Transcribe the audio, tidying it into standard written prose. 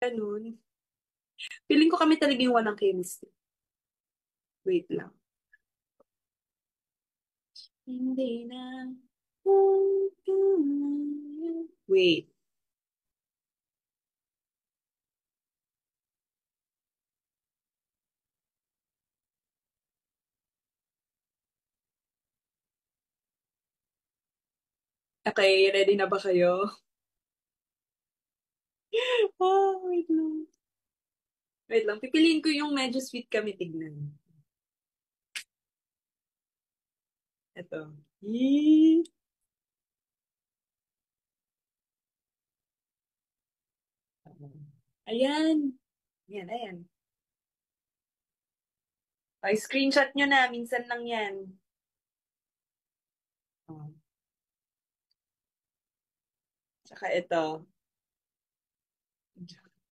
Ganun. Feeling ko kami talaga yung walang chemistry. Wait lang. Hindi na. Wait. Okay, ready na ba kayo? Wait lang. Wait lang. Pipiliin ko yung medyo sweet kami tignan. Ito. Yee! Ayan. Ayan, ayan. Okay, screenshot nyo na. Minsan lang yan. Oh. Tsaka ito.